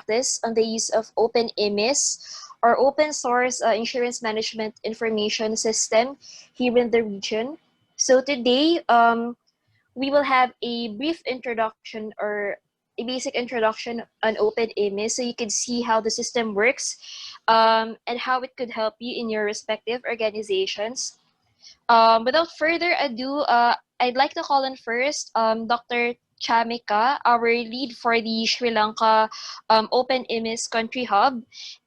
practice on the use of openIMIS, or open source insurance management information system here in the region. So today, we will have a brief introduction or a basic introduction on openIMIS so you can see how the system works and how it could help you in your respective organizations. Without further ado, I'd like to call in first Dr. Chamika, our lead for the Sri Lanka openIMIS Country Hub.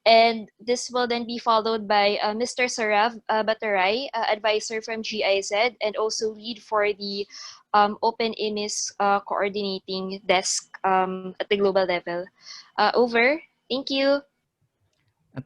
And this will then be followed by Mr. Sarav Bataray, advisor from GIZ, and also lead for the openIMIS coordinating desk at the global level. Over. Thank you.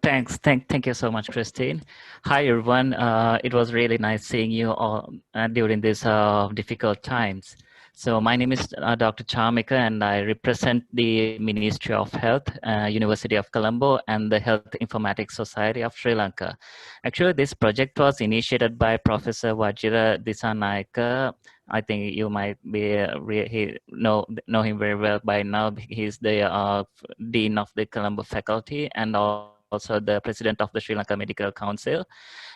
Thanks. Thank you so much, Christine. Hi, everyone. It was really nice seeing you all during these difficult times. So my name is Dr. Chamika, and I represent the Ministry of Health, University of Colombo, and the Health Informatics Society of Sri Lanka. Actually, this project was initiated by Professor Wajira Dissanayake. I think you might be know him very well by now. He's the Dean of the Colombo faculty and also the president of the Sri Lanka Medical Council.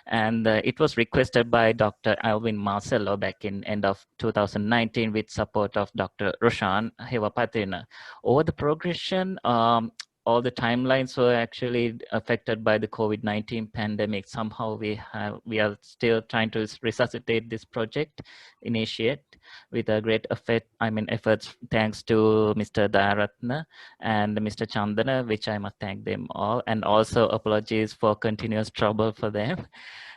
And it was requested by Dr. Alvin Marcello back in end of 2019 with support of Dr. Roshan Hewapatrina. Over the progression, all the timelines were actually affected by the COVID-19 pandemic. Somehow we are still trying to resuscitate this project, initiate with a great efforts thanks to Mr. Dayaratna and Mr. Chandana, which I must thank them all, and also apologies for continuous trouble for them.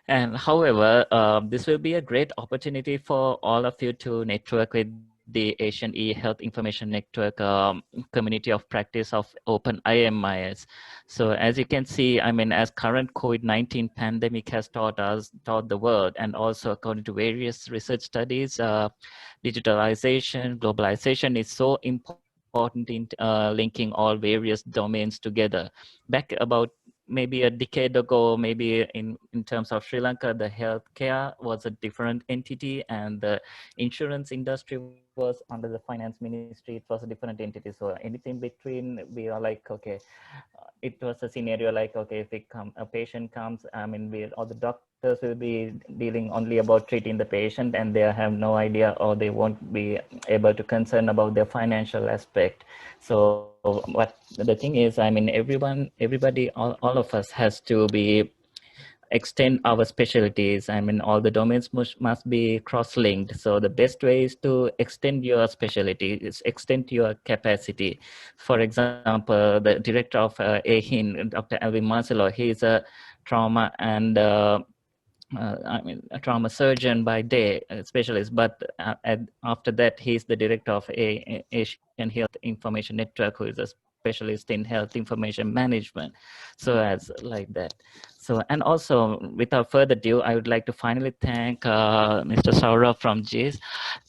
And however, this will be a great opportunity for all of you to network with the Asian e-Health Information Network community of practice of openIMIS. So as you can see, as current COVID-19 pandemic has taught the world, and also according to various research studies, digitalization, globalization is so important in linking all various domains together. Back about maybe a decade ago, maybe in terms of Sri Lanka, the healthcare was a different entity, and the insurance industry was under the finance ministry. It was a different entity. So anything between, we are like, okay, it was a scenario like, okay, if a patient comes, all the doctors will be dealing only about treating the patient, and they have no idea, or they won't be able to concern about their financial aspect. So what the thing is, everybody, all of us has to be extend our specialties. All the domains must be cross-linked. So the best way is to extend your specialty, is extend your capacity. For example, the director of AHIN, Dr. Alvin Marcelo, he's a trauma and a trauma surgeon by day, specialist, but after that, he's the director of Asian Health Information Network, who is a specialist in health information management. So as like that. So, and also without further ado, I would like to finally thank Mr. Saurabh from GIS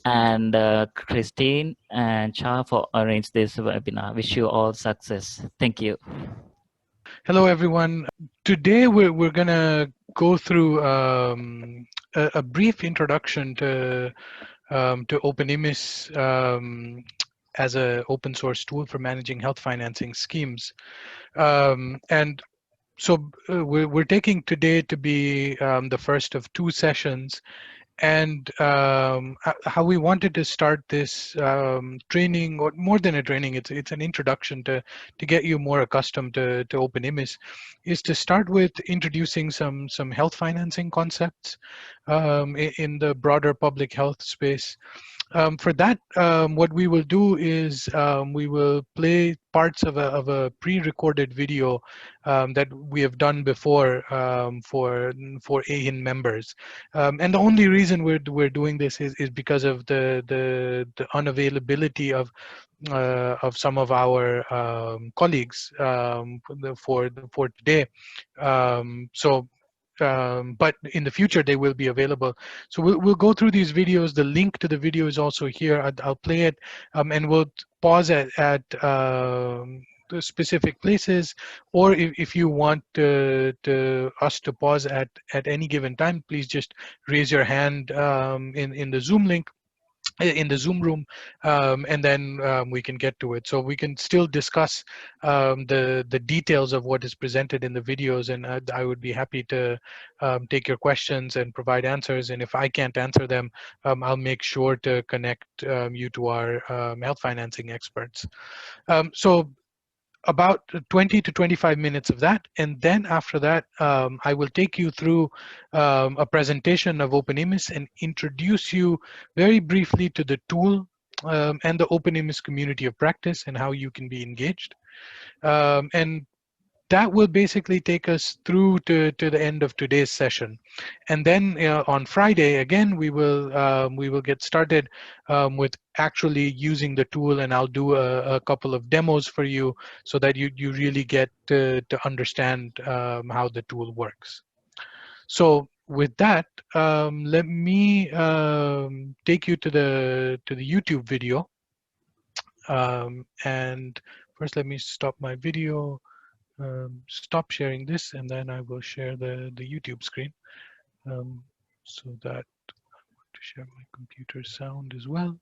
and Christine and Cha for arranging this webinar. Wish you all success. Thank you. Hello, everyone. Today, we're going to go through a brief introduction to openIMIS as an open source tool for managing health financing schemes. And so we're taking today to be the first of two sessions. And how we wanted to start this training, or more than a training, it's an introduction to get you more accustomed to openIMIS, is to start with introducing some health financing concepts in the broader public health space. For that, what we will do is we will play parts of a pre-recorded video that we have done before for AHIN members. And the only reason we're doing this is because of the unavailability of some of our colleagues for today. But in the future they will be available. So we'll go through these videos. The link to the video is also here. I'll play it, and we'll pause at the specific places, or if you want us to pause at any given time, please just raise your hand in the Zoom link, in the Zoom room, and then we can get to it. So we can still discuss the details of what is presented in the videos, and I would be happy to take your questions and provide answers. And if I can't answer them, I'll make sure to connect you to our health financing experts. So about 20 to 25 minutes of that, and then after that I will take you through a presentation of openIMIS and introduce you very briefly to the tool and the openIMIS community of practice and how you can be engaged, and that will basically take us through to the end of today's session. And then on Friday, again, we will get started with actually using the tool, and I'll do a couple of demos for you so that you really get to understand how the tool works. So with that, let me take you to the YouTube video. And first, let me stop my video, stop sharing this, and then I will share the YouTube screen, so that I want to share my computer sound as well.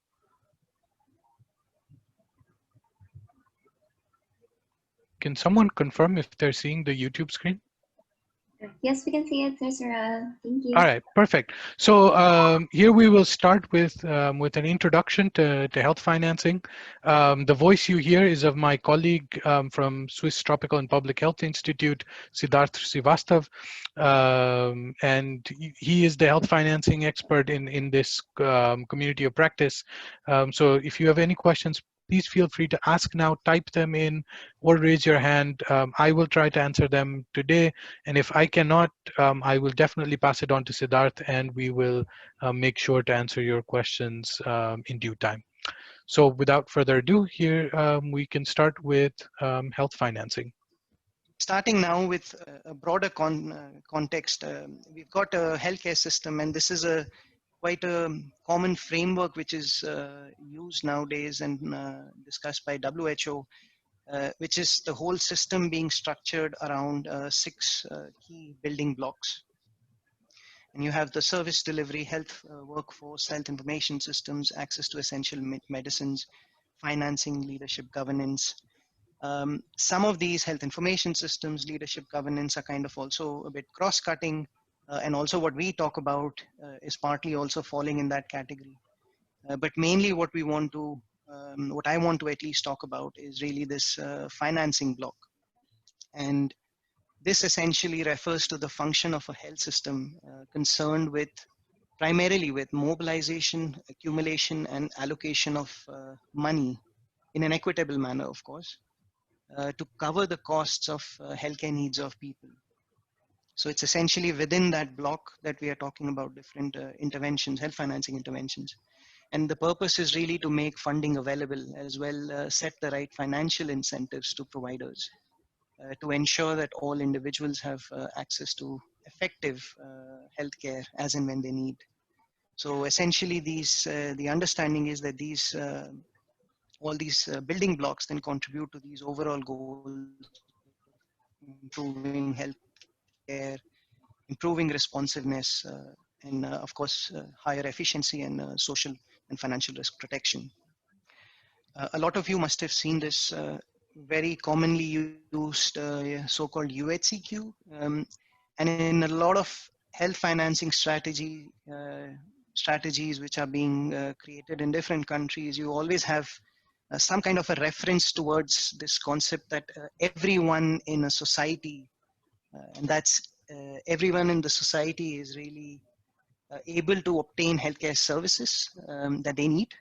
Can someone confirm if they're seeing the YouTube screen? Yes, we can see it, Sir. Thank you. All right, perfect. So here we will start with an introduction to health financing. The voice you hear is of my colleague from Swiss Tropical and Public Health Institute, Siddharth Srivastav, and he is the health financing expert in this community of practice. So if you have any questions, please feel free to ask now, type them in, or raise your hand. I will try to answer them today, and if I cannot, I will definitely pass it on to Siddharth, and we will make sure to answer your questions in due time. So without further ado, here we can start with health financing. Starting now with a broader context, we've got a healthcare system, and this is quite a common framework which is used nowadays and discussed by WHO, which is the whole system being structured around 6 key building blocks. And you have the service delivery, health workforce, health information systems, access to essential medicines, financing, leadership, governance. Some of these health information systems, leadership, governance are kind of also a bit cross-cutting, and also what we talk about is partly also falling in that category. But mainly what we want to, what I want to at least talk about is really this financing block. And this essentially refers to the function of a health system concerned with primarily with mobilization, accumulation, and allocation of money in an equitable manner, of course, to cover the costs of healthcare needs of people. So it's essentially within that block that we are talking about different interventions, health financing interventions. And the purpose is really to make funding available, as well set the right financial incentives to providers to ensure that all individuals have access to effective healthcare as and when they need. So essentially the understanding is that all these building blocks then contribute to these overall goals, improving healthcare, improving responsiveness, and of course, higher efficiency and social and financial risk protection. A lot of you must have seen this very commonly used so-called UHCQ. And in a lot of health financing strategies which are being created in different countries, you always have some kind of a reference towards this concept that everyone in a society, and that's everyone in the society is really able to obtain healthcare services that they need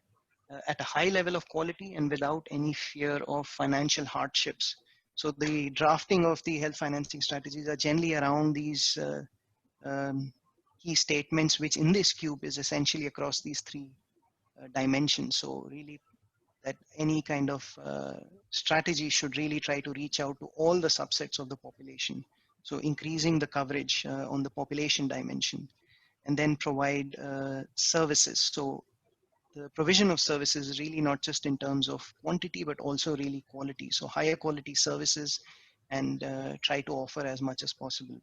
at a high level of quality and without any fear of financial hardships. So the drafting of the health financing strategies are generally around these key statements, which in this cube is essentially across these 3 dimensions. So really that any kind of strategy should really try to reach out to all the subsets of the population. So increasing the coverage on the population dimension, and then provide services. So the provision of services is really not just in terms of quantity, but also really quality. So higher quality services, and try to offer as much as possible.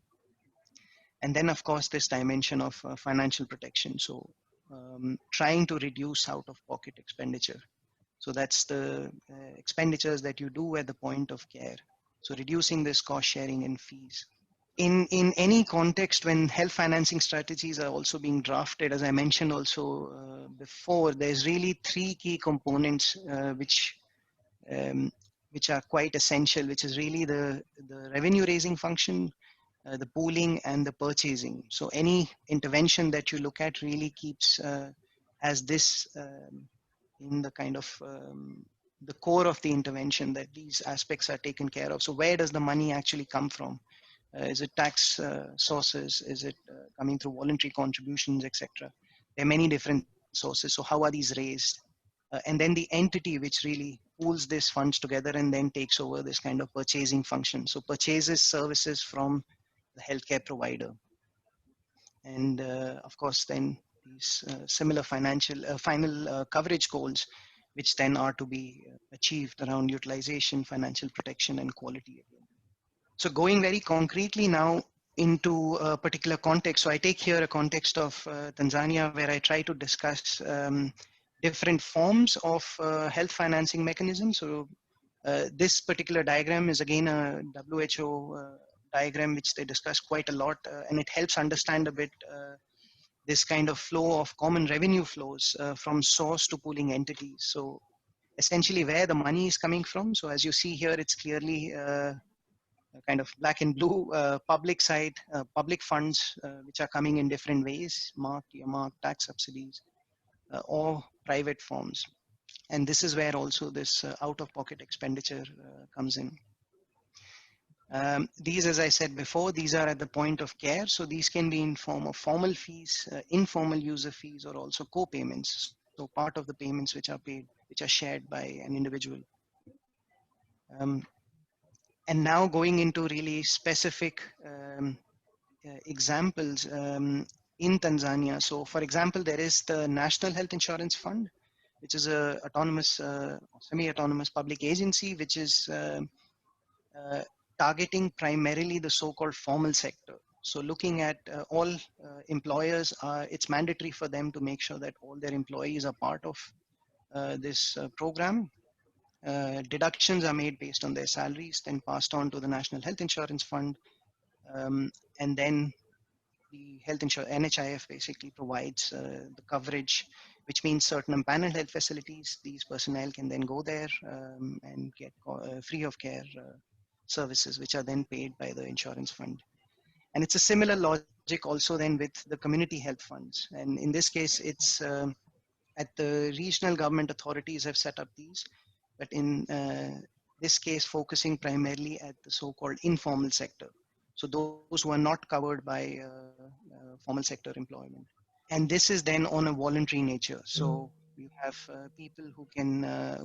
And then of course, this dimension of financial protection. So trying to reduce out-of-pocket expenditure. So that's the expenditures that you do at the point of care. So reducing this cost sharing and fees. In any context, when health financing strategies are also being drafted, as I mentioned also before, there's really three key components um, which are quite essential, which is really the revenue raising function, the pooling, and the purchasing. So any intervention that you look at really keeps has this in the kind of the core of the intervention, that these aspects are taken care of. So where does the money actually come from? Is it tax sources? Is it coming through voluntary contributions, etc.? There are many different sources. So how are these raised? And then the entity which really pools these funds together and then takes over this kind of purchasing function. So purchases services from the healthcare provider. And of course, then these similar final coverage goals, which then are to be achieved around utilization, financial protection, and quality again. So going very concretely now into a particular context. So I take here a context of Tanzania, where I try to discuss different forms of health financing mechanisms. So this particular diagram is again a WHO diagram, which they discuss quite a lot, and it helps understand a bit this kind of flow of common revenue flows from source to pooling entities. So essentially where the money is coming from. So as you see here, it's clearly kind of black and blue public side, public funds, which are coming in different ways, marked, earmarked, tax subsidies, or private forms. And this is where also this out-of-pocket expenditure comes in. These, as I said before, these are at the point of care. So these can be in form of formal fees, informal user fees, or also co-payments. So part of the payments which are paid, which are shared by an individual. And now going into really specific examples in Tanzania. So for example, there is the National Health Insurance Fund, which is a autonomous, semi-autonomous public agency, which is targeting primarily the so-called formal sector. So looking at all employers, it's mandatory for them to make sure that all their employees are part of this program. Deductions are made based on their salaries, then passed on to the National Health Insurance Fund, and then the health insurance, NHIF basically provides the coverage, which means certain empaneled health facilities, these personnel can then go there and get free of care services, which are then paid by the insurance fund. And it's a similar logic also then with the community health funds. And in this case, it's at the regional government authorities have set up these, but in this case, focusing primarily at the so-called informal sector. So those who are not covered by formal sector employment. And this is then on a voluntary nature. So you have people who can,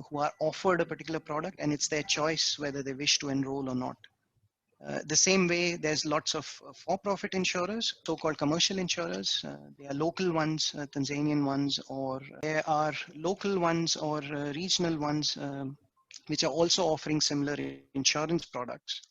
who are offered a particular product, and it's their choice whether they wish to enroll or not. The same way, there's lots of for-profit insurers, so-called commercial insurers. They are local ones, Tanzanian ones, or there are local ones or regional ones, which are also offering similar insurance products.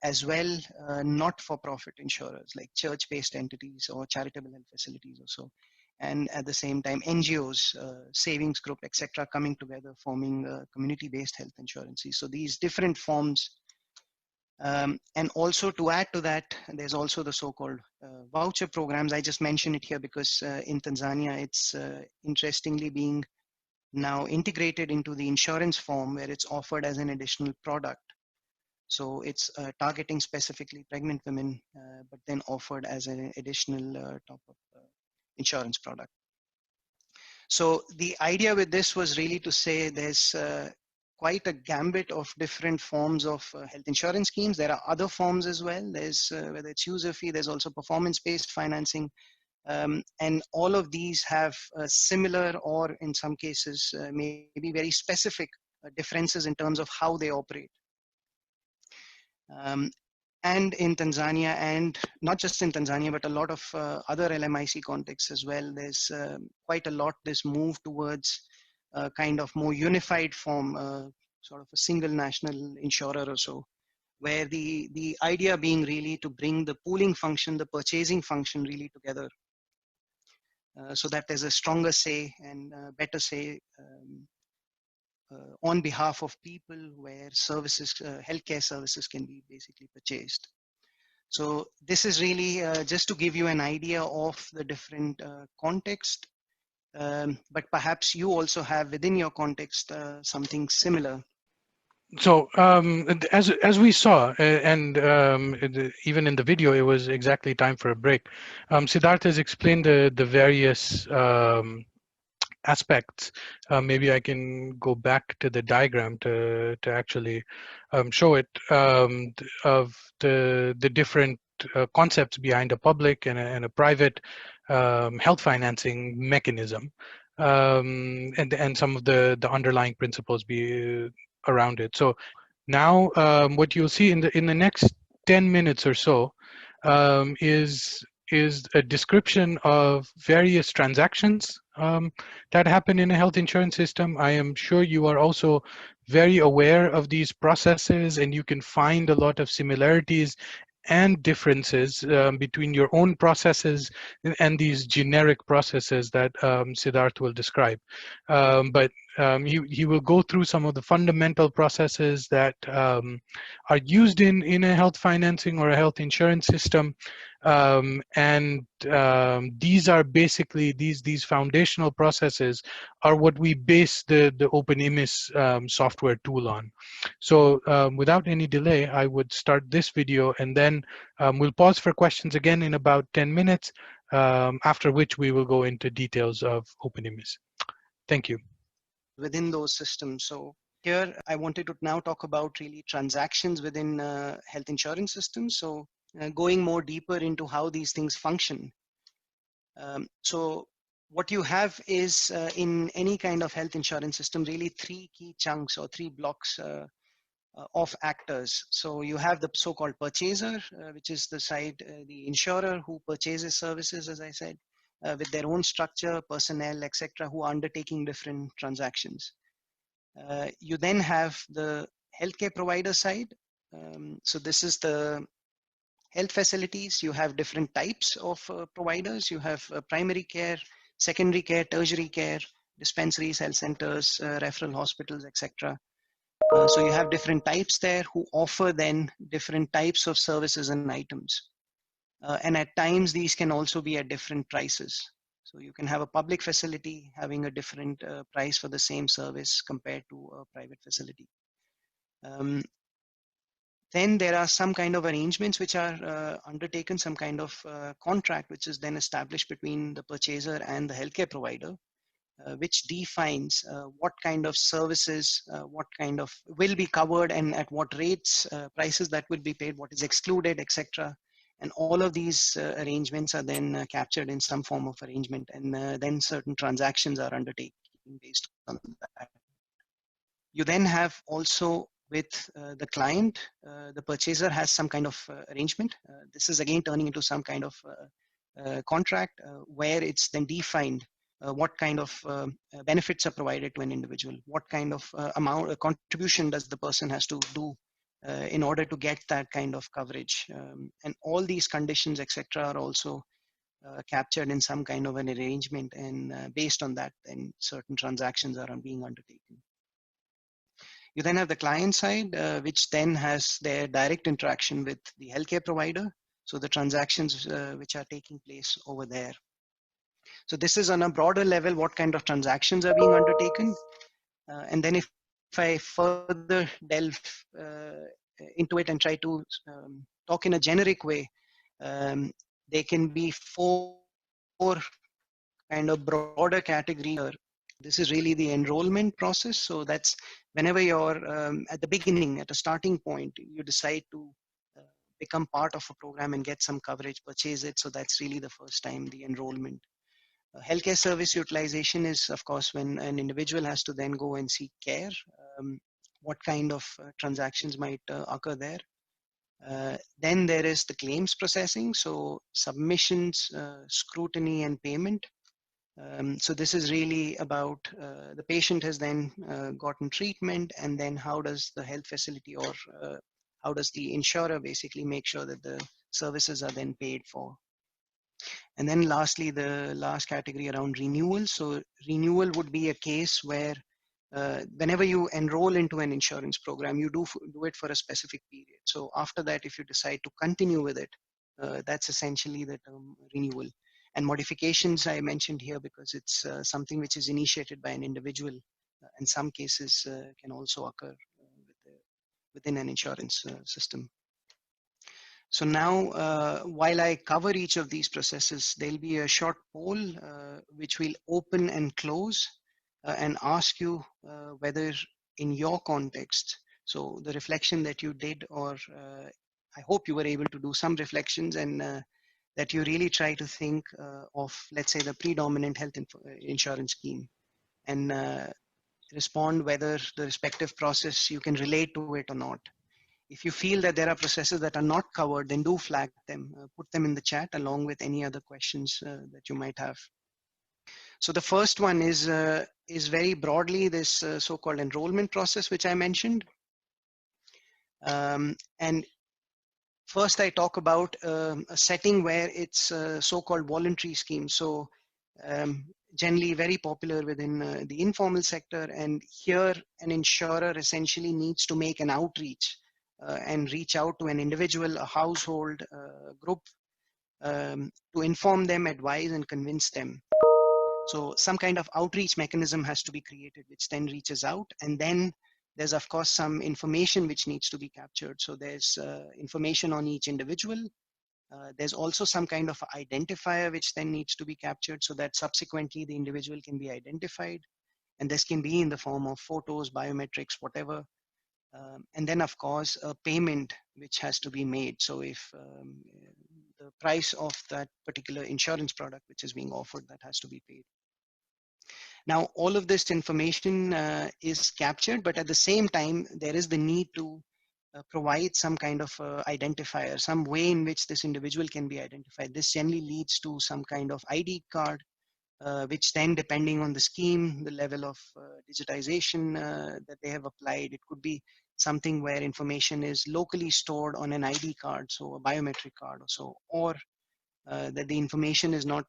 As well, not-for-profit insurers like church-based entities or charitable health facilities or so. And at the same time, NGOs, savings group, etc., coming together, forming community-based health insurances. So these different forms. And also to add to that, there's also the so-called voucher programs. I just mentioned it here because in Tanzania, it's interestingly being now integrated into the insurance form, where it's offered as an additional product. So it's targeting specifically pregnant women, but then offered as an additional top-up insurance product. So the idea with this was really to say there's quite a gambit of different forms of health insurance schemes. There are other forms as well. There's whether it's user fee, there's also performance-based financing. And all of these have similar, or in some cases, maybe very specific differences in terms of how they operate. And in Tanzania, and not just in Tanzania, but a lot of other LMIC contexts as well, there's quite a lot this move towards kind of more unified form, sort of a single national insurer or so, where the idea being really to bring the pooling function, the purchasing function really together. so that there's a stronger say and better say on behalf of people where services, healthcare services can be basically purchased. So this is really just to give you an idea of the different context, but perhaps you also have within your context something similar. So as we saw, and even in the video, it was exactly time for a break. Siddharth has explained the various aspects. Maybe I can go back to the diagram to actually show it, of the different concepts behind a public and a private health financing mechanism, and some of the underlying principles around it. So now what you'll see in the next 10 minutes or so is a description of various transactions that happen in a health insurance system. I am sure you are also very aware of these processes, and you can find a lot of similarities and differences between your own processes and these generic processes that Siddharth will describe. But he will go through some of the fundamental processes that are used in a health financing or a health insurance system. These are basically these foundational processes are what we base the openIMIS software tool on. So without any delay, I would start this video, and then we'll pause for questions again in about 10 minutes, after which we will go into details of openIMIS. Thank you. Within those systems. So here I wanted to now talk about really transactions within health insurance systems. So going more deeper into how these things function. So what you have is in any kind of health insurance system, really three key chunks or three blocks of actors. So you have the so-called purchaser, which is the side, the insurer who purchases services, as I said, with their own structure, personnel, etc., who are undertaking different transactions. You then have the healthcare provider side. So this is the health facilities. You have different types of providers. You have primary care, secondary care, tertiary care, dispensaries, health centers, referral hospitals, etc. So you have different types there who offer then different types of services and items. And at times these can also be at different prices. So you can have a public facility having a different price for the same service compared to a private facility. Then there are some kind of arrangements which are undertaken, some kind of contract which is then established between the purchaser and the healthcare provider, which defines what kind of services, what kind of will be covered and at what rates, prices that will be paid, what is excluded, etc. And all of these arrangements are then captured in some form of arrangement, and then certain transactions are undertaken based on that. You then have also with the client, the purchaser has some kind of arrangement. This is again turning into some kind of contract where it's then defined what kind of benefits are provided to an individual, what kind of amount contribution does the person has to do in order to get that kind of coverage, and all these conditions, etc., are also captured in some kind of an arrangement, and based on that, then certain transactions are being undertaken. You then have the client side, which then has their direct interaction with the healthcare provider. So the transactions which are taking place over there. So this is on a broader level, what kind of transactions are being undertaken. And then if I further delve into it and try to talk in a generic way, there can be four kind of broader categories. This is really the enrollment process. So that's whenever you're at the beginning, at a starting point, you decide to become part of a program and get some coverage, purchase it. So that's really the first time, the enrollment. Healthcare service utilization is, of course, when an individual has to then go and seek care. What kind of transactions might occur there? Then there is the claims processing. So submissions, scrutiny, and payment. So this is really about the patient has then gotten treatment, and then how does the health facility or how does the insurer basically make sure that the services are then paid for. And then lastly, the last category around renewal. So renewal would be a case where whenever you enroll into an insurance program, you do it for a specific period. So after that, if you decide to continue with it, that's essentially the term renewal. And modifications I mentioned here because it's something which is initiated by an individual. In some cases can also occur within an insurance system. So now, while I cover each of these processes, there'll be a short poll which will open and close and ask you whether in your context, so the reflection that you did, or I hope you were able to do some reflections and that you really try to think of, let's say, the predominant health insurance scheme and respond whether the respective process you can relate to it or not. If you feel that there are processes that are not covered, then do flag them, put them in the chat along with any other questions that you might have. So the first one is very broadly this so-called enrollment process, which I mentioned. And first I talk about a setting where it's a so-called voluntary scheme. So generally very popular within the informal sector. And here an insurer essentially needs to make an outreach and reach out to an individual, a household, group to inform them, advise, and convince them. So some kind of outreach mechanism has to be created, which then reaches out. And then there's, of course, some information which needs to be captured. So there's information on each individual. There's also some kind of identifier which then needs to be captured so that subsequently the individual can be identified. And this can be in the form of photos, biometrics, whatever. And then, of course, a payment which has to be made. So if the price of that particular insurance product which is being offered, that has to be paid. Now, all of this information is captured, but at the same time, there is the need to provide some kind of identifier, some way in which this individual can be identified. This generally leads to some kind of ID card, which then, depending on the scheme, the level of digitization that they have applied, it could be something where information is locally stored on an ID card, so a biometric card or so, or that the information is not,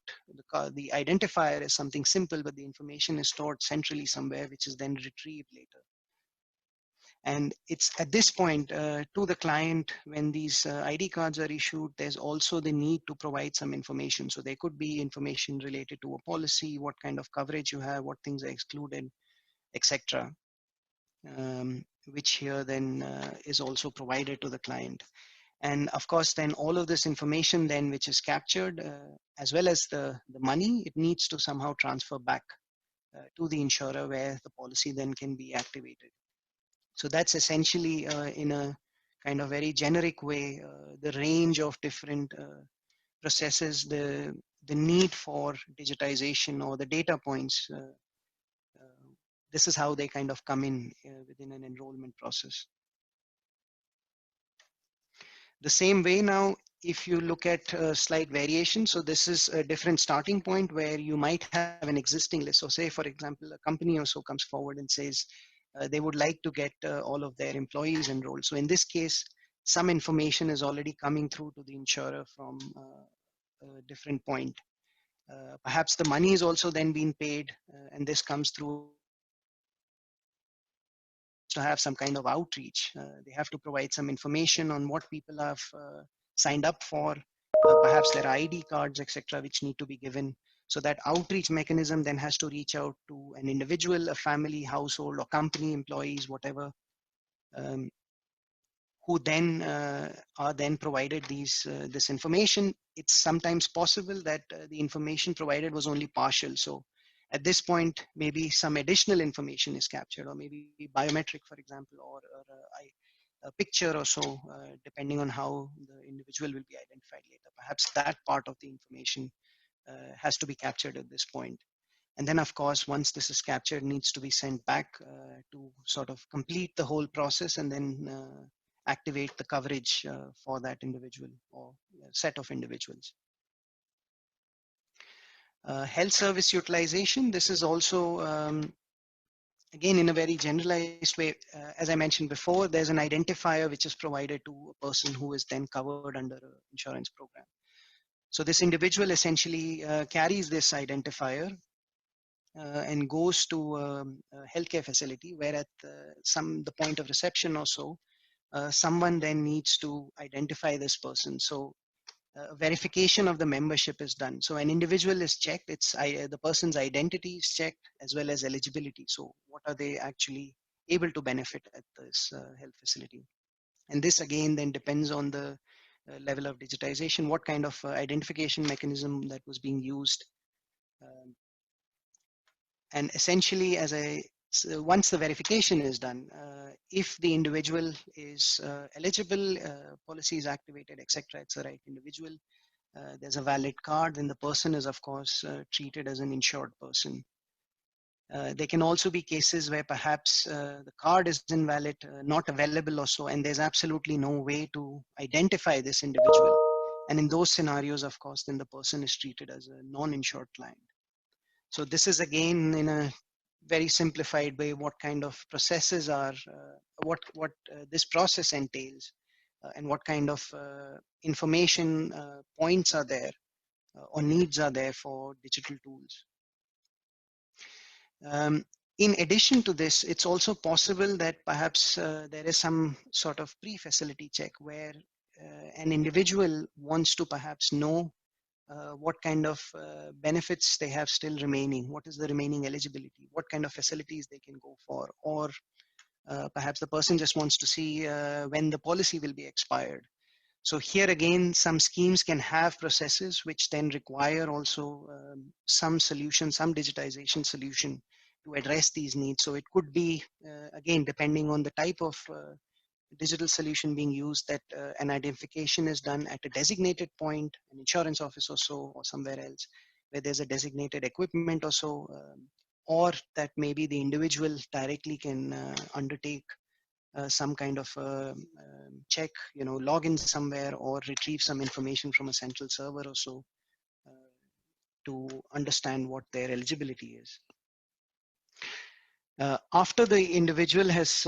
the identifier is something simple, but the information is stored centrally somewhere, which is then retrieved later. And it's at this point to the client, when these ID cards are issued, there's also the need to provide some information. So there could be information related to a policy, what kind of coverage you have, what things are excluded, etc. Which here then is also provided to the client. And of course, then all of this information then which is captured, as well as the money, it needs to somehow transfer back to the insurer where the policy then can be activated. So that's essentially in a kind of very generic way, the range of different processes, the need for digitization or the data points. This is how they kind of come in within an enrollment process. The same way now, if you look at slight variation, so this is a different starting point where you might have an existing list. So say, for example, a company or so comes forward and says they would like to get all of their employees enrolled. So in this case, some information is already coming through to the insurer from a different point. Perhaps the money is also then being paid, and this comes through to have some kind of outreach. They have to provide some information on what people have signed up for, perhaps their ID cards, etc., which need to be given. So that outreach mechanism then has to reach out to an individual, a family, household, or company employees, whatever, who then are then provided this information. It's sometimes possible that the information provided was only partial. So at this point, maybe some additional information is captured, or maybe biometric, for example, or a picture or so, depending on how the individual will be identified later. Perhaps that part of the information has to be captured at this point. And then, of course, once this is captured, needs to be sent back to sort of complete the whole process and then activate the coverage for that individual or set of individuals. Health service utilization. This is also, again, in a very generalized way. As I mentioned before, there's an identifier which is provided to a person who is then covered under an insurance program. So this individual essentially carries this identifier and goes to a healthcare facility where at the point of reception or so, someone then needs to identify this person. So verification of the membership is done. So an individual is checked, the person's identity is checked as well as eligibility. So what are they actually able to benefit at this health facility? And this again then depends on the level of digitization, what kind of identification mechanism that was being used. Um, and essentially, so once the verification is done, if the individual is eligible, policy is activated, etc., it's the right individual, there's a valid card, then the person is of course treated as an insured person. There can also be cases where perhaps the card is invalid, not available or so, and there's absolutely no way to identify this individual. And in those scenarios, of course, then the person is treated as a non-insured client. So this is again in a very simplified way what kind of processes are, what this process entails, and what kind of information points are there or needs are there for digital tools. In addition to this, it's also possible that perhaps there is some sort of pre-facility check where an individual wants to perhaps know what kind of benefits they have still remaining, what is the remaining eligibility, what kind of facilities they can go for, or perhaps the person just wants to see when the policy will be expired. So here again, some schemes can have processes which then require also some solution, some digitization solution to address these needs. So it could be, again, depending on the type of digital solution being used, that an identification is done at a designated point, an insurance office or so, or somewhere else, where there's a designated equipment or so, or that maybe the individual directly can undertake some kind of check, log in somewhere or retrieve some information from a central server or so to understand what their eligibility is. After the individual has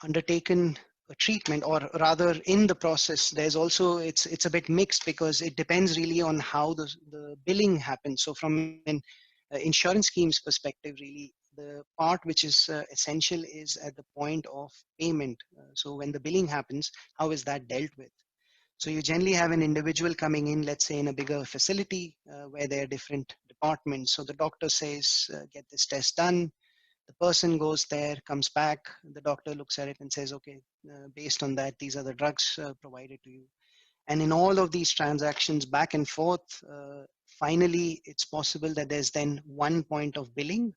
undertaken a treatment, or rather in the process, there's also, it's a bit mixed because it depends really on how the billing happens. So from an insurance scheme's perspective, really, the part which is essential is at the point of payment. So when the billing happens, how is that dealt with? So you generally have an individual coming in, let's say in a bigger facility where there are different departments. So the doctor says, get this test done. The person goes there, comes back, the doctor looks at it and says, okay, based on that, these are the drugs provided to you. And in all of these transactions back and forth, finally, it's possible that there's then one point of billing.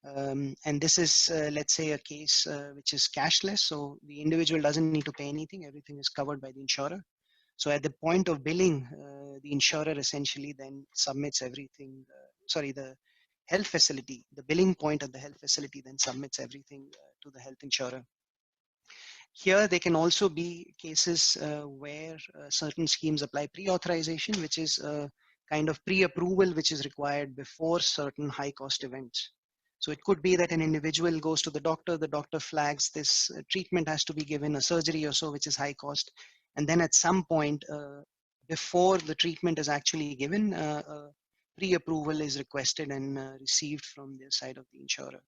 And this is, let's say, a case which is cashless. So the individual doesn't need to pay anything. Everything is covered by the insurer. So at the point of billing, the insurer essentially then submits everything. The health facility, the billing point at the health facility then submits everything to the health insurer. Here, there can also be cases where certain schemes apply pre-authorization, which is a kind of pre-approval which is required before certain high-cost events. So it could be that an individual goes to the doctor flags this treatment has to be given, a surgery or so, which is high cost. And then at some point, before the treatment is actually given, pre-approval is requested and received from the side of the insurer.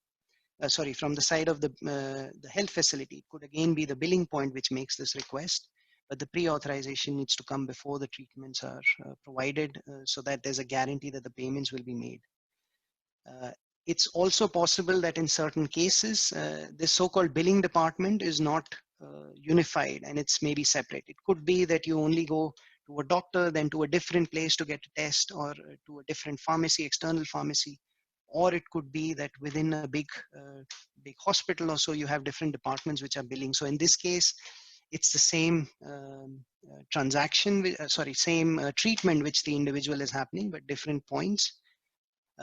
From the side of the health facility. It could again be the billing point which makes this request, but the pre-authorization needs to come before the treatments are provided so that there's a guarantee that the payments will be made. It's also possible that in certain cases, this so-called billing department is not unified and it's maybe separate. It could be that you only go to a doctor, then to a different place to get a test, or to a different pharmacy, external pharmacy. Or it could be that within a big hospital or so, you have different departments which are billing. So in this case, it's the same same treatment which the individual is happening, but different points.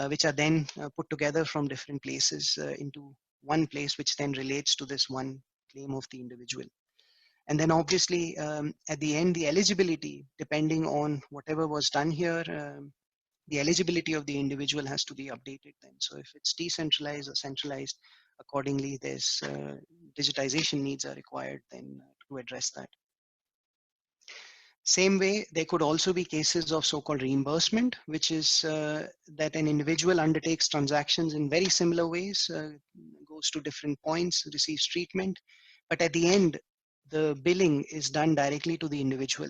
Which are then put together from different places into one place, which then relates to this one claim of the individual. And then obviously at the end, the eligibility, depending on whatever was done here, the eligibility of the individual has to be updated then. So if it's decentralized or centralized, accordingly, there's digitization needs are required then to address that. Same way, there could also be cases of so-called reimbursement, which is that an individual undertakes transactions in very similar ways, goes to different points, receives treatment, but at the end, the billing is done directly to the individual.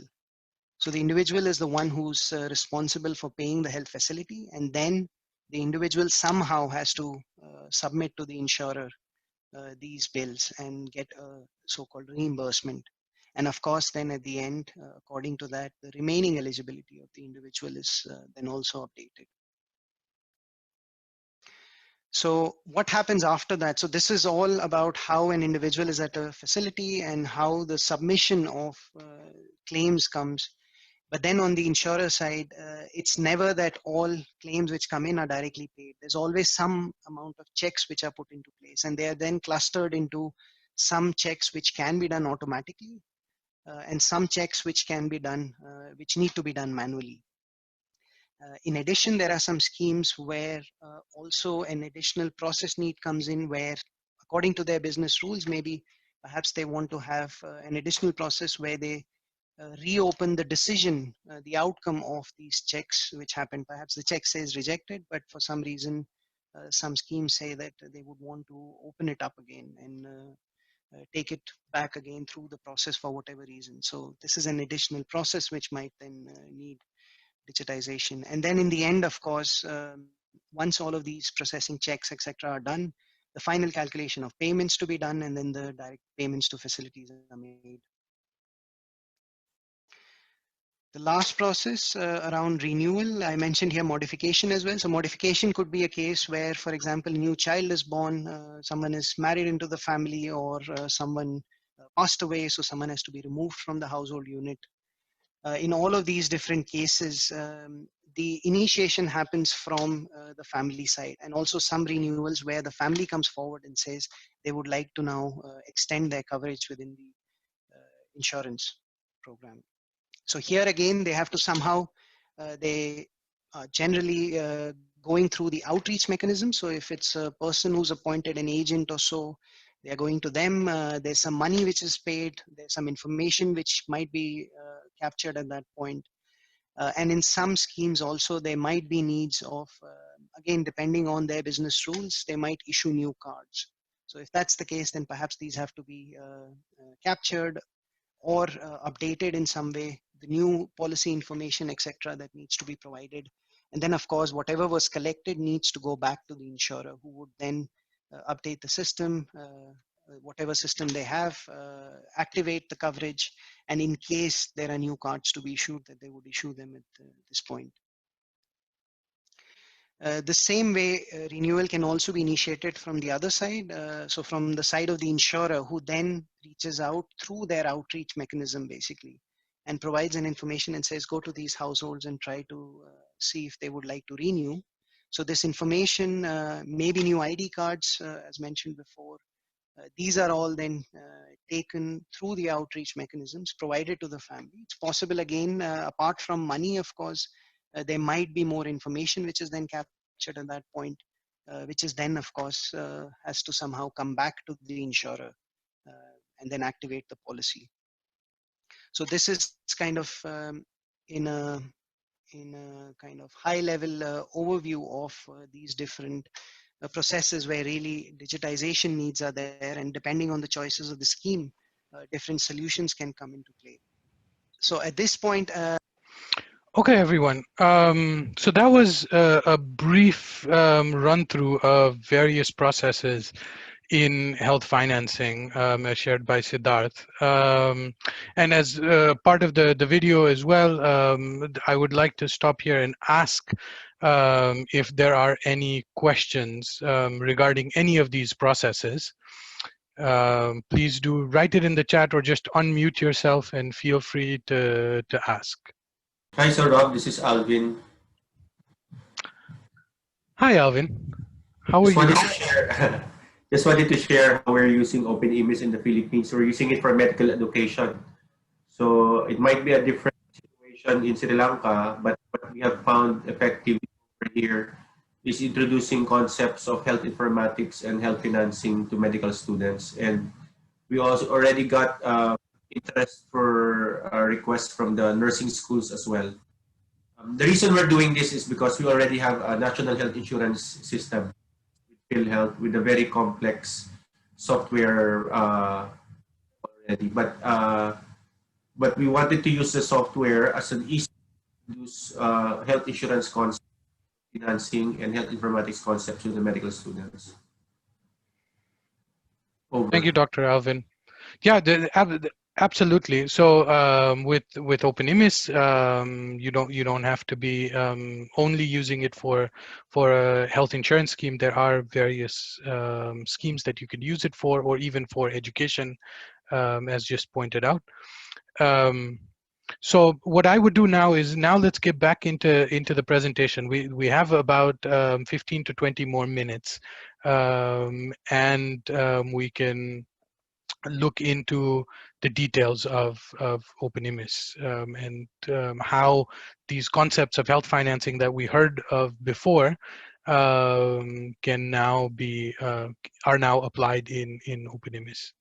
So the individual is the one who's responsible for paying the health facility, and then the individual somehow has to submit to the insurer these bills and get a so-called reimbursement. And of course, then at the end, according to that, the remaining eligibility of the individual is then also updated. So what happens after that? So this is all about how an individual is at a facility and how the submission of claims comes. But then on the insurer side, it's never that all claims which come in are directly paid. There's always some amount of checks which are put into place, and they are then clustered into some checks which can be done automatically and some checks which can be done, which need to be done manually. In addition, there are some schemes where also an additional process need comes in where, according to their business rules, maybe perhaps they want to have an additional process where they reopen the decision, the outcome of these checks which happened. Perhaps the check says rejected, but for some reason, some schemes say that they would want to open it up again and take it back again through the process for whatever reason. So this is an additional process which might then need digitization. And then in the end, of course, once all of these processing checks, etc., are done, the final calculation of payments to be done, and then the direct payments to facilities are made. The last process around renewal, I mentioned here modification as well. So modification could be a case where, for example, a new child is born, someone is married into the family, or someone passed away, so someone has to be removed from the household unit. In all of these different cases, the initiation happens from the family side, and also some renewals where the family comes forward and says they would like to now extend their coverage within the insurance program. So here again, they have to somehow, they generally going through the outreach mechanism. So if it's a person who's appointed an agent or so, they are going to them. There's some money which is paid. There's some information which might be captured at that point. And in some schemes also, there might be needs of, again, depending on their business rules, they might issue new cards. So if that's the case, then perhaps these have to be captured or updated in some way, the new policy information, etc., that needs to be provided. And then, of course, whatever was collected needs to go back to the insurer, who would then update the system, whatever system they have, activate the coverage, and in case there are new cards to be issued, that they would issue them at this point. The same way, renewal can also be initiated from the other side. So from the side of the insurer, who then reaches out through their outreach mechanism, basically, and provides an information and says, go to these households and try to see if they would like to renew. So this information, maybe new ID cards, as mentioned before, these are all then taken through the outreach mechanisms provided to the family. It's possible, again, apart from money, of course, there might be more information which is then captured at that point, which is then, of course, has to somehow come back to the insurer and then activate the policy. So this is kind of in a kind of high level overview of these different processes where really digitization needs are there, and depending on the choices of the scheme, different solutions can come into play. So at this point, okay, everyone. So that was a brief run through of various processes in health financing as shared by Siddharth. And as part of the video as well, I would like to stop here and ask if there are any questions regarding any of these processes. Please do write it in the chat or just unmute yourself and feel free to ask. Hi, Sir Rob. This is Alvin. Hi, Alvin. How are you? Just wanted to share how we're using openIMIS in the Philippines. We're using it for medical education. So it might be a different situation in Sri Lanka, but what we have found effective over here is introducing concepts of health informatics and health financing to medical students. And we also already got interest for requests from the nursing schools as well. The reason we're doing this is because we already have a national health insurance system with PhilHealth with a very complex software already. But we wanted to use the software as an easy to use health insurance concept, financing, and health informatics concepts with the medical students. Over. Thank you, Dr. Alvin. Yeah, absolutely. So with openIMIS, you don't have to be only using it for a health insurance scheme. There are various schemes that you could use it for, or even for education, as just pointed out. So what I would do now is, let's get back into the presentation. We have about 15 to 20 more minutes, and we can look into the details of openIMIS, and how these concepts of health financing that we heard of before can now be are now applied in openIMIS.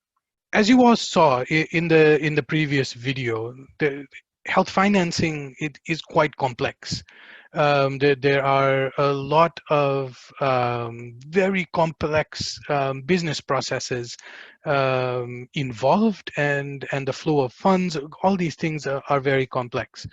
As you all saw in the previous video, the health financing is quite complex. There are a lot of very complex business processes involved, and the flow of funds. All these things are very complex.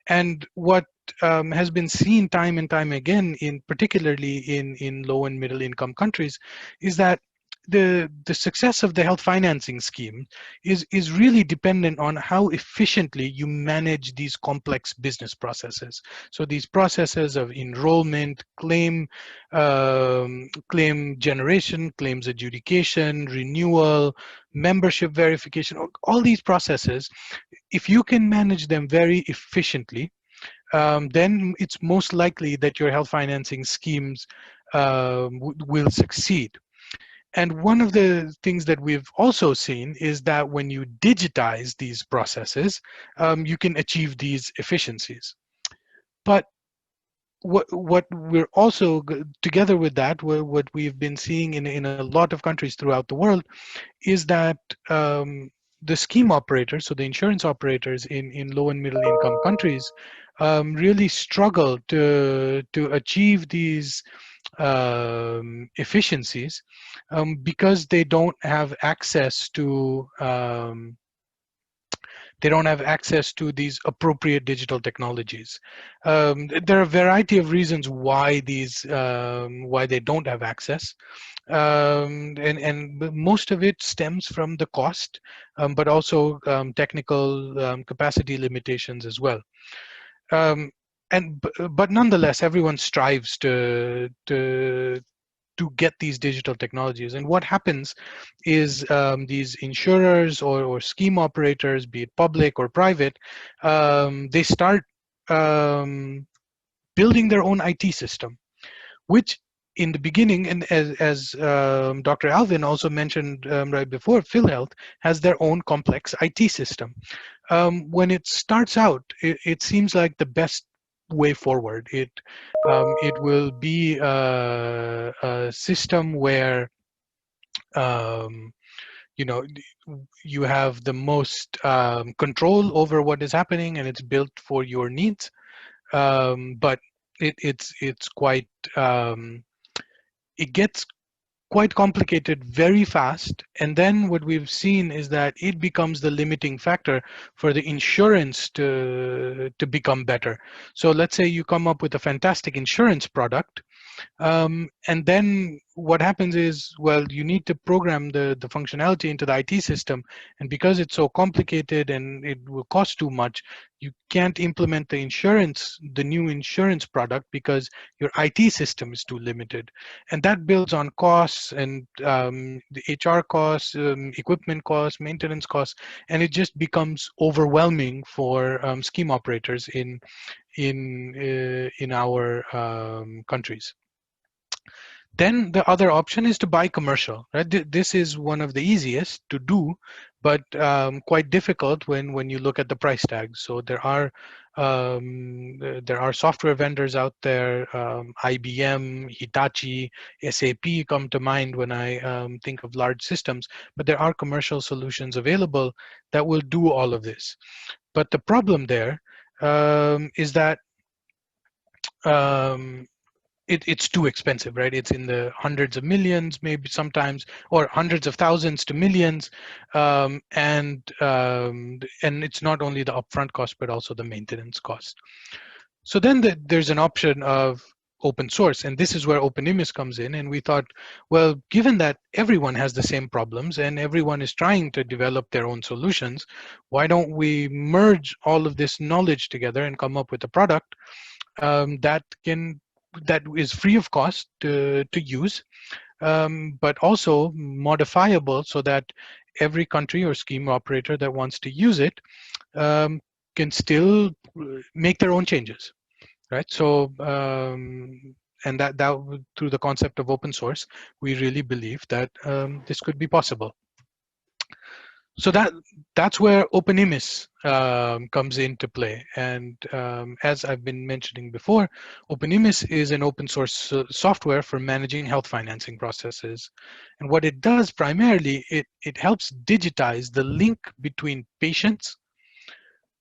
And what has been seen time and time again, particularly in low and middle income countries, is that the success of the health financing scheme is really dependent on how efficiently you manage these complex business processes. So these processes of enrollment, claim generation, claims adjudication, renewal, membership verification, all these processes, if you can manage them very efficiently, then it's most likely that your health financing schemes will succeed. And one of the things that we've also seen is that when you digitize these processes, you can achieve these efficiencies. But what we're also, together with that, what we've been seeing in a lot of countries throughout the world, is that the scheme operators, so the insurance operators in low and middle income countries, really struggle to achieve these efficiencies, because they don't have access to these appropriate digital technologies. There are a variety of reasons why why they don't have access, and most of it stems from the cost, but also technical capacity limitations as well. But nonetheless, everyone strives to get these digital technologies. And what happens is, these insurers or scheme operators, be it public or private, they start building their own IT system, which in the beginning, and as Dr. Alvin also mentioned right before, PhilHealth has their own complex IT system. When it starts out, it seems like the best way forward. It will be a system where you know, you have the most control over what is happening, and it's built for your needs. But it's quite it gets quite complicated very fast. And then what we've seen is that it becomes the limiting factor for the insurance to become better. So let's say you come up with a fantastic insurance product, and then what happens is, well, you need to program the functionality into the IT system, and because it's so complicated and it will cost too much, you can't implement the new insurance product because your IT system is too limited. And that builds on costs, and the HR costs, equipment costs, maintenance costs, and it just becomes overwhelming for scheme operators in our countries. Then the other option is to buy commercial, right? This is one of the easiest to do, but quite difficult when you look at the price tag. So there are software vendors out there, IBM, Hitachi, SAP come to mind when I think of large systems, but there are commercial solutions available that will do all of this. But the problem there is that um, it's too expensive, right? It's in the hundreds of millions, maybe sometimes, or hundreds of thousands to millions, and it's not only the upfront cost but also the maintenance cost. So then there's an option of open source, and this is where openIMIS comes in. And we thought, well, given that everyone has the same problems and everyone is trying to develop their own solutions, why don't we merge all of this knowledge together and come up with a product that is free of cost to use, but also modifiable so that every country or scheme operator that wants to use it can still make their own changes, right? So and that through the concept of open source, we really believe that this could be possible. So that's where openIMIS comes into play. And as I've been mentioning before, openIMIS is an open source software for managing health financing processes. And what it does primarily, it helps digitize the link between patients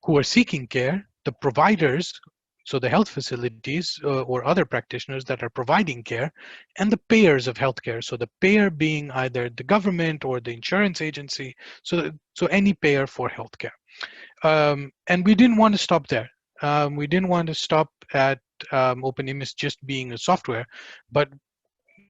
who are seeking care, the providers, so the health facilities or other practitioners that are providing care, and the payers of healthcare. So the payer being either the government or the insurance agency, so any payer for healthcare. And we didn't want to stop there. We didn't want to stop at openIMIS just being a software, but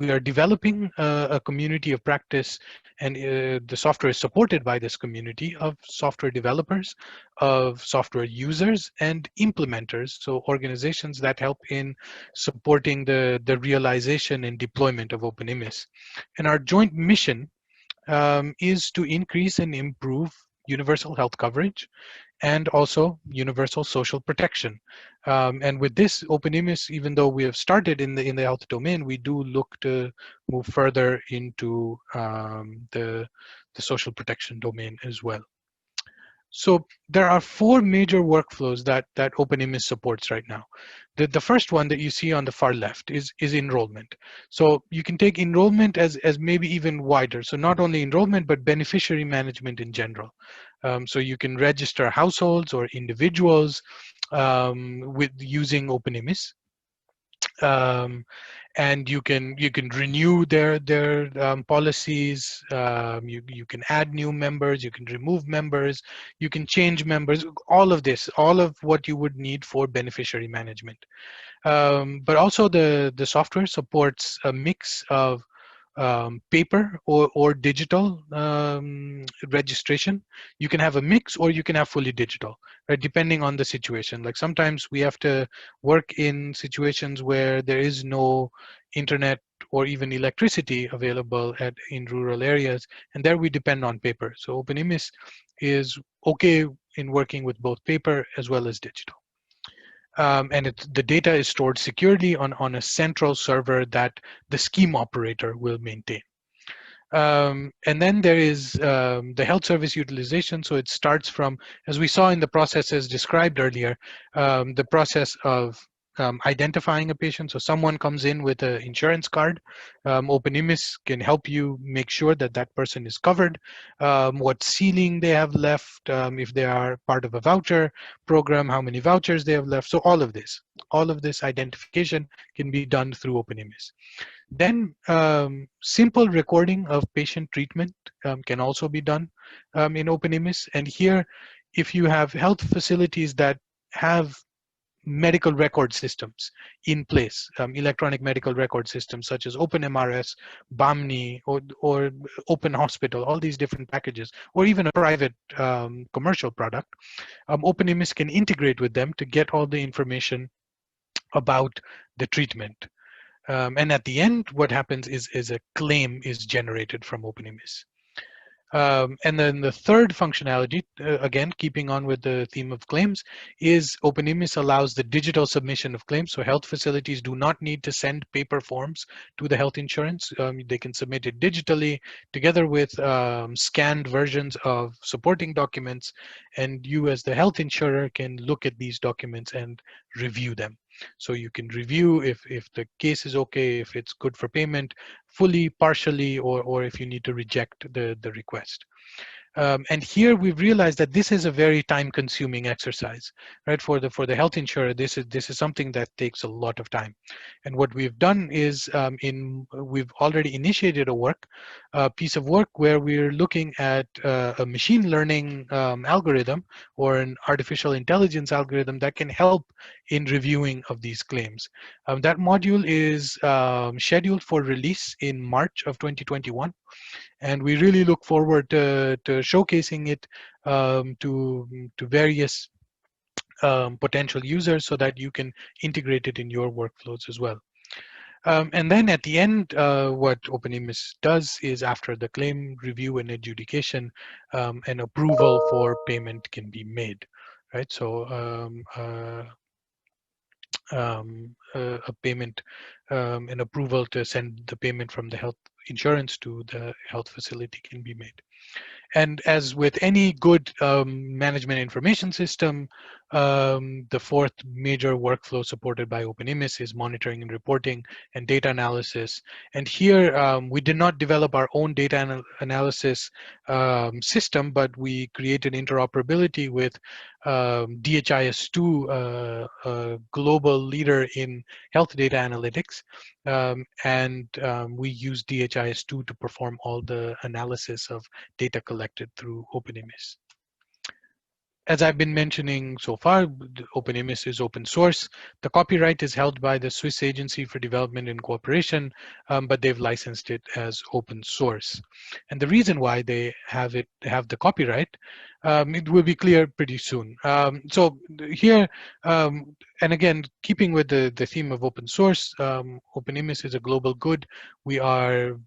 we are developing a community of practice, and the software is supported by this community of software developers, of software users, and implementers, so organizations that help in supporting the realization and deployment of openIMIS. And our joint mission is to increase and improve universal health coverage and also universal social protection. And with this openIMIS, even though we have started in the health domain, we do look to move further into the social protection domain as well. So there are four major workflows that openIMIS supports right now. The first one that you see on the far left is enrollment. So you can take enrollment as maybe even wider. So not only enrollment, but beneficiary management in general. So you can register households or individuals with using openIMIS. And you can renew their policies. You can add new members, you can remove members, you can change members. All of what you would need for beneficiary management. But also the software supports a mix of paper or digital registration. You can have a mix or you can have fully digital, right? Depending on the situation. Like sometimes we have to work in situations where there is no internet or even electricity available in rural areas, and there we depend on paper. So openIMIS is okay in working with both paper as well as digital. And the data is stored securely on a central server that the scheme operator will maintain. And then there is the health service utilization. So it starts from, as we saw in the processes described earlier, the process of identifying a patient. So someone comes in with an insurance card. openIMIS can help you make sure that that person is covered, what ceiling they have left, if they are part of a voucher program, how many vouchers they have left. So all of this identification can be done through openIMIS. Then simple recording of patient treatment can also be done in openIMIS. And here, if you have health facilities that have medical record systems in place, electronic medical record systems such as openMRS, BAMNI, or Open Hospital, all these different packages, or even a private commercial product, openIMIS can integrate with them to get all the information about the treatment. And at the end, what happens is a claim is generated from openIMIS. And then the third functionality, again, keeping on with the theme of claims, is openIMIS allows the digital submission of claims. So health facilities do not need to send paper forms to the health insurance. They can submit it digitally together with scanned versions of supporting documents. And you as the health insurer can look at these documents and review them. So you can review if the case is okay, if it's good for payment, fully, partially, or if you need to reject the request. And here we've realized that this is a very time-consuming exercise, right? For the health insurer, this is something that takes a lot of time. And what we've done is we've already initiated a piece of work where we're looking at a machine learning algorithm or an artificial intelligence algorithm that can help in reviewing of these claims. That module is scheduled for release in March of 2021. And we really look forward to showcasing it to various potential users so that you can integrate it in your workflows as well. And then at the end, what openIMIS does is after the claim review and adjudication, an approval for payment can be made, right? So a payment, an approval to send the payment from the health insurance to the health facility can be made. And as with any good management information system, the fourth major workflow supported by openIMIS is monitoring and reporting and data analysis. And here we did not develop our own data analysis system, but we created interoperability with DHIS2, a global leader in health data analytics. We use DHIS2 to perform all the analysis of data collected through openIMIS. As I've been mentioning so far, openIMIS is open source. The copyright is held by the Swiss Agency for Development and Cooperation, but they've licensed it as open source. And the reason why they have the copyright, it will be clear pretty soon. So here, and again, keeping with the theme of open source, openIMIS is a global good we are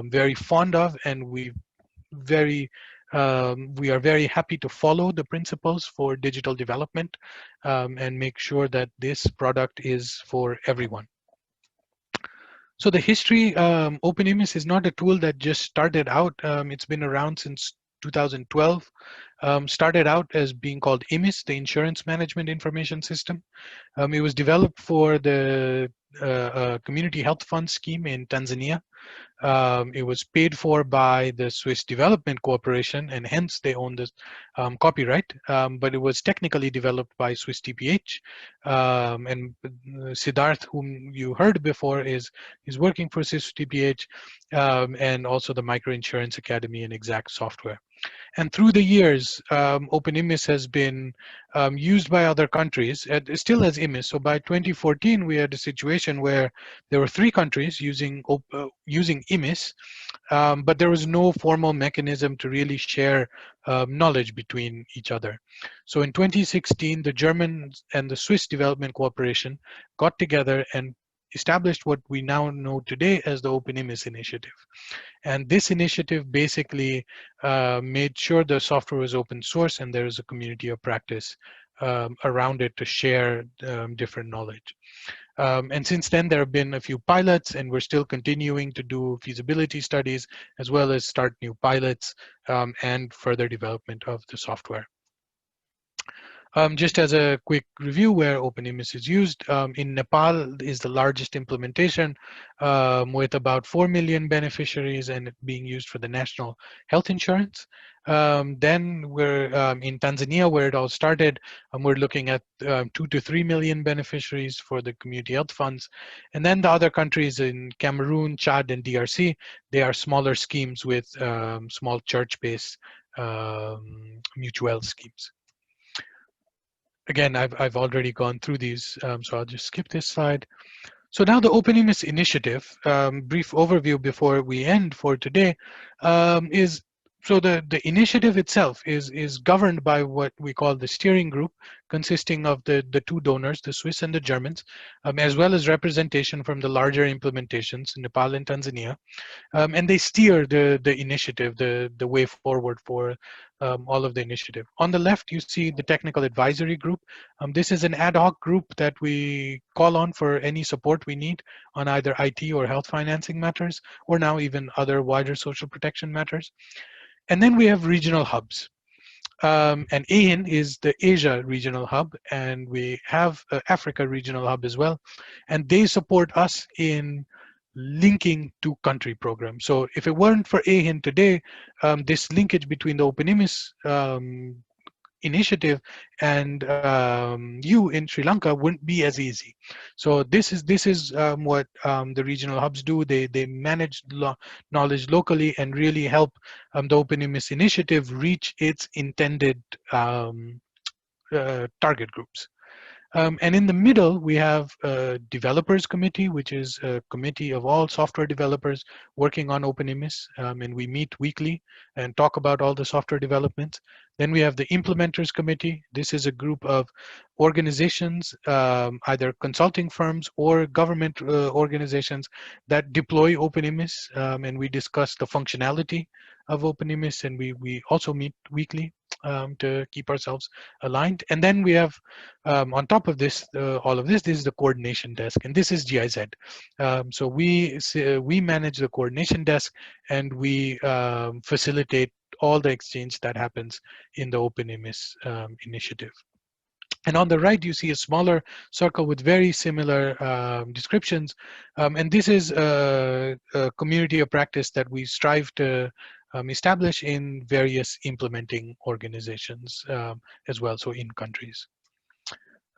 very fond of, and we are very happy to follow the principles for digital development and make sure that this product is for everyone. So the history, openIMIS is not a tool that just started out. It's been around since 2012. Started out as being called IMIS, the Insurance Management Information System. It was developed for the Community Health Fund scheme in Tanzania. It was paid for by the Swiss Development Corporation, and hence they own the copyright. But it was technically developed by Swiss TPH, and Siddharth, whom you heard before, is working for Swiss TPH, and also the Microinsurance Academy and Exact Software. And through the years, openIMIS has been used by other countries, still as IMIS. So by 2014, we had a situation where there were 3 countries using IMIS, but there was no formal mechanism to really share knowledge between each other. So in 2016, the German and the Swiss Development Cooperation got together and established what we now know today as the openIMIS initiative. And this initiative basically made sure the software was open source and there is a community of practice around it to share different knowledge. And since then, there have been a few pilots, and we're still continuing to do feasibility studies, as well as start new pilots and further development of the software. Just as a quick review where openIMIS is used, in Nepal is the largest implementation with about 4 million beneficiaries and it being used for the national health insurance. Then we're in Tanzania where it all started, we're looking at 2 to 3 million beneficiaries for the community health funds. And then the other countries in Cameroon, Chad, and DRC, they are smaller schemes with small church-based mutual schemes. Again, I've already gone through these, so I'll just skip this slide. So now the openIMIS initiative, brief overview before we end for today, is So the initiative itself is governed by what we call the steering group, consisting of the two donors, the Swiss and the Germans, as well as representation from the larger implementations, Nepal and Tanzania. And they steer the initiative, the way forward for all of the initiative. On the left, you see the technical advisory group. This is an ad hoc group that we call on for any support we need on either IT or health financing matters, or now even other wider social protection matters. And then we have regional hubs. And AHIN is the Asia regional hub, and we have Africa regional hub as well. And they support us in linking to country programs. So if it weren't for AHIN today, this linkage between the openIMIS initiative and you in Sri Lanka wouldn't be as easy. So this is what the regional hubs do. They manage knowledge locally and really help the openIMIS initiative reach its intended target groups. And in the middle, we have a developers committee, which is a committee of all software developers working on openIMIS, and we meet weekly and talk about all the software developments. Then we have the implementers committee. This is a group of organizations, either consulting firms or government organizations that deploy openIMIS, and we discuss the functionality of openIMIS, and we also meet weekly to keep ourselves aligned. And then we have on top of this, all of this is the coordination desk, and this is GIZ. So we manage the coordination desk, and we facilitate all the exchange that happens in the openIMIS initiative. And on the right, you see a smaller circle with very similar descriptions. And this is a community of practice that we strive to establish in various implementing organizations as well, so in countries.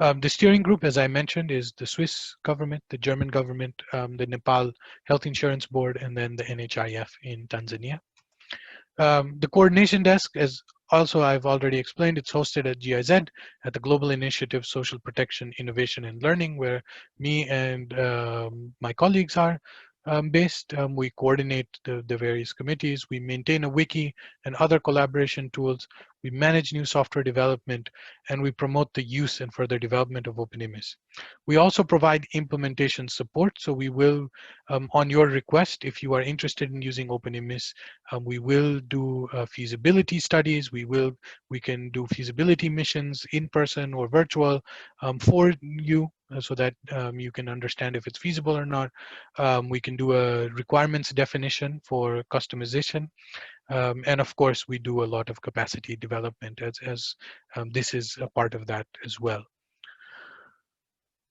The steering group, as I mentioned, is the Swiss government, the German government, the Nepal Health Insurance Board, and then the NHIF in Tanzania. The coordination desk, as also I've already explained, it's hosted at GIZ, at the Global Initiative Social Protection, Innovation and Learning, where me and my colleagues are based. We coordinate the various committees. We maintain a wiki and other collaboration tools. We manage new software development, and we promote the use and further development of openIMIS. We also provide implementation support. So we will, on your request, if you are interested in using openIMIS, we will do feasibility studies. We can do feasibility missions in person or virtual for you, so that you can understand if it's feasible or not. We can do a requirements definition for customization. And of course, we do a lot of capacity development as this is a part of that as well.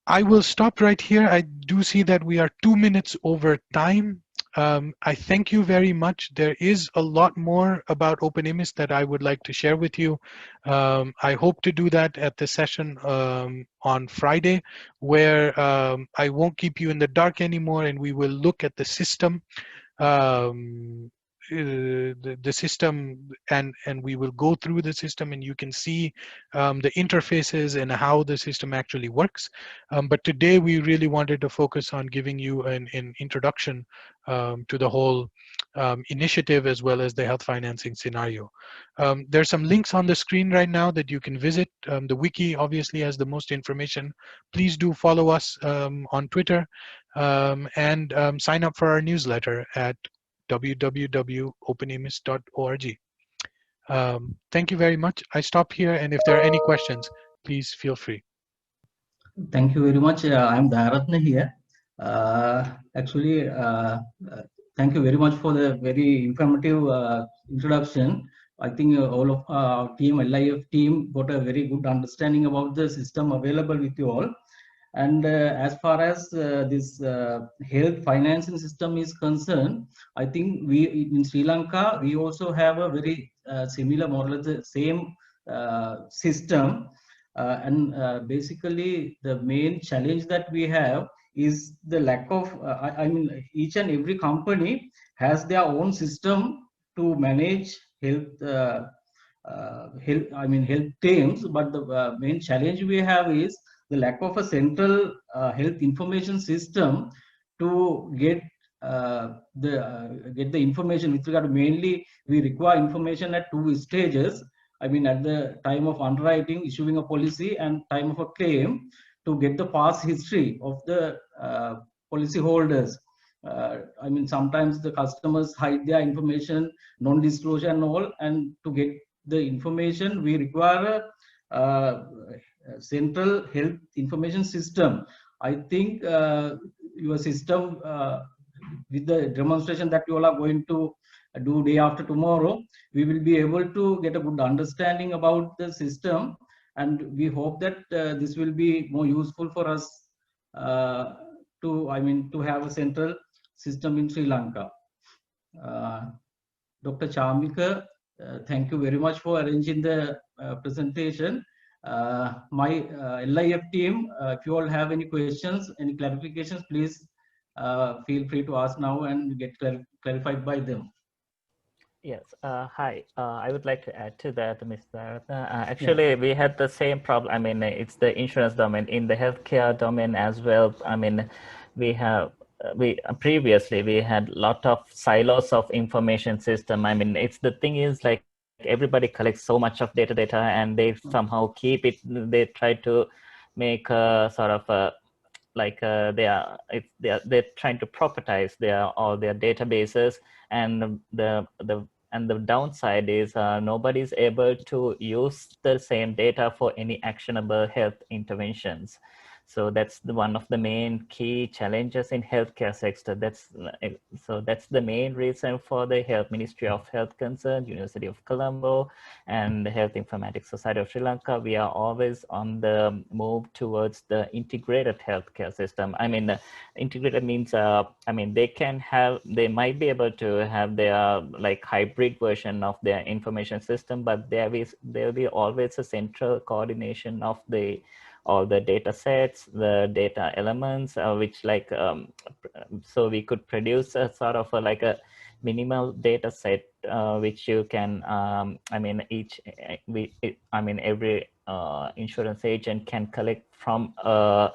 I will stop right here. I do see that we are 2 minutes over time. I thank you very much. There is a lot more about openIMIS that I would like to share with you. I hope to do that at the session on Friday, where I won't keep you in the dark anymore, and we will look at the system. The system, and we will go through the system, and you can see the interfaces and how the system actually works. But today we really wanted to focus on giving you an introduction to the whole initiative, as well as the health financing scenario. There's some links on the screen right now that you can visit. The wiki obviously has the most information. Please do follow us on Twitter, and sign up for our newsletter at www.openimis.org. Thank you very much. I stop here, and if there are any questions, please feel free. Thank you very much. I'm Dharatna here. Actually, thank you very much for the very informative introduction. I think all of our team, LIF team, got a very good understanding about the system available with you all. And as far as this health financing system is concerned, I think we in Sri Lanka, we also have a very similar, more or less the same system. And basically, the main challenge that we have is the lack of, I mean, each and every company has their own system to manage health, health claims. But the main challenge we have is the lack of a central health information system to get get the information with regard to, mainly we require information at two stages. I mean, at the time of underwriting, issuing a policy, and time of a claim, to get the past history of the policy holders. I mean, sometimes the customers hide their information, non-disclosure and all, and to get the information, we require a central health information system. I think your system, with the demonstration that you all are going to do day after tomorrow, we will be able to get a good understanding about the system, and we hope that this will be more useful for us to have a central system in Sri Lanka. Dr. Chamika, thank you very much for arranging the presentation. My LIF team, if you all have any questions, any clarifications, please feel free to ask now and get clarified by them. Yes. Hi. I would like to add to that, Mr. Actually, yeah, we had the same problem. I mean, it's the insurance domain, in the healthcare domain as well. I mean, we have previously we had a lot of silos of information system. I mean, it's the thing is, like, everybody collects so much of data, and they somehow keep it. They try to make a sort of a, like they're trying to propertize all their databases, and the downside is nobody's able to use the same data for any actionable health interventions. So that's one of the main key challenges in healthcare sector. That's the main reason for the Ministry of Health Concern, University of Colombo, and the Health Informatics Society of Sri Lanka. We are always on the move towards the integrated healthcare system. I mean, integrated means, I mean, they might be able to have their like hybrid version of their information system, but there will be always a central coordination of all the data sets, the data elements, which like, so we could produce a sort of like a minimal data set, which you can, I mean, every insurance agent can collect from a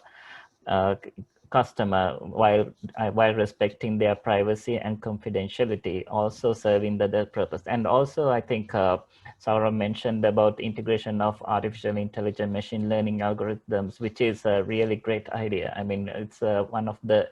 customer while respecting their privacy and confidentiality, also serving the purpose. And also, I think Saurabh mentioned about integration of artificial intelligence, machine learning algorithms, which is a really great idea. I mean, it's one of the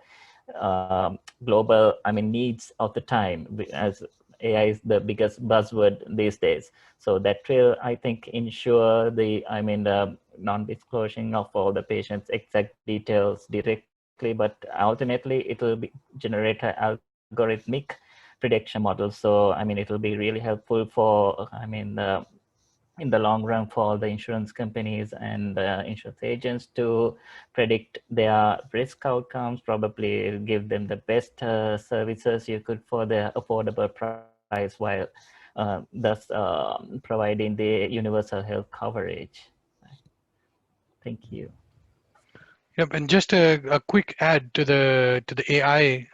global, I mean, needs of the time, as AI is the biggest buzzword these days. So that will, I think, ensure the, I mean, the non-disclosing of all the patient's exact details directly, but ultimately it will generate an algorithmic prediction model. So, I mean, it will be really helpful for, I mean, in the long run, for all the insurance companies and insurance agents to predict their risk outcomes, probably give them the best services you could for the affordable price, while thus providing the universal health coverage. Thank you. Yep, and just a quick add to the AI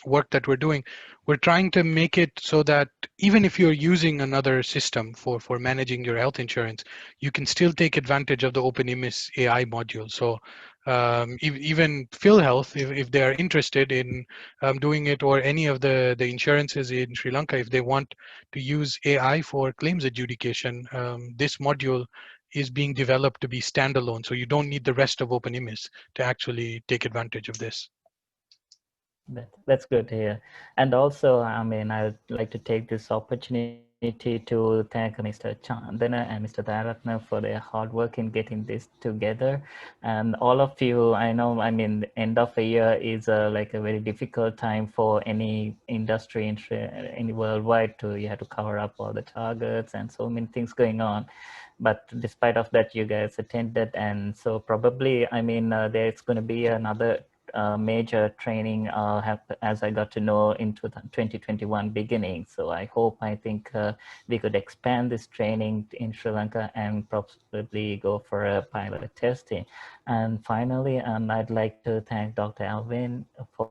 work that we're doing. We're trying to make it so that even if you're using another system for managing your health insurance, you can still take advantage of the openIMIS AI module. So even PhilHealth, if they are interested in doing it, or any of the insurances in Sri Lanka, if they want to use AI for claims adjudication, this module is being developed to be standalone. So you don't need the rest of openIMIS to actually take advantage of this. That's good to hear. And also, I mean, I'd like to take this opportunity to thank Mr. Chandana and Mr. Dharatna for their hard work in getting this together. And all of you, I know, I mean, the end of a year is like a very difficult time for any industry in worldwide. You have to cover up all the targets and so many things going on. But despite of that, you guys attended, and so probably, I mean, there's going to be another major training as I got to know in 2021 beginning. So I hope, I think we could expand this training in Sri Lanka and probably go for a pilot testing. And finally, I'd like to thank Dr. Alvin for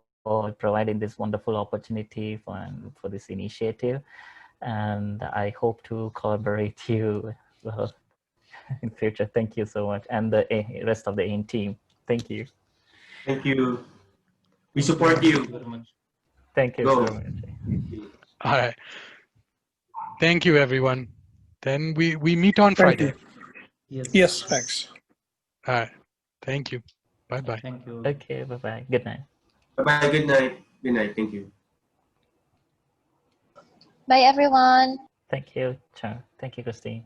providing this wonderful opportunity for this initiative. And I hope to collaborate you in future. Thank you so much. And the rest of the AIM team. Thank you. Thank you. We support you. Thank you very much. Thank you Go. so much. All right. Thank you, everyone. Then we meet on Thank Friday. you. Yes. Yes, thanks. All right. Thank you. Bye-bye. Thank you. Okay, bye-bye. Good night. Bye-bye. Good night. Good night. Thank you. Bye, everyone. Thank you, Char. Thank you, Christine.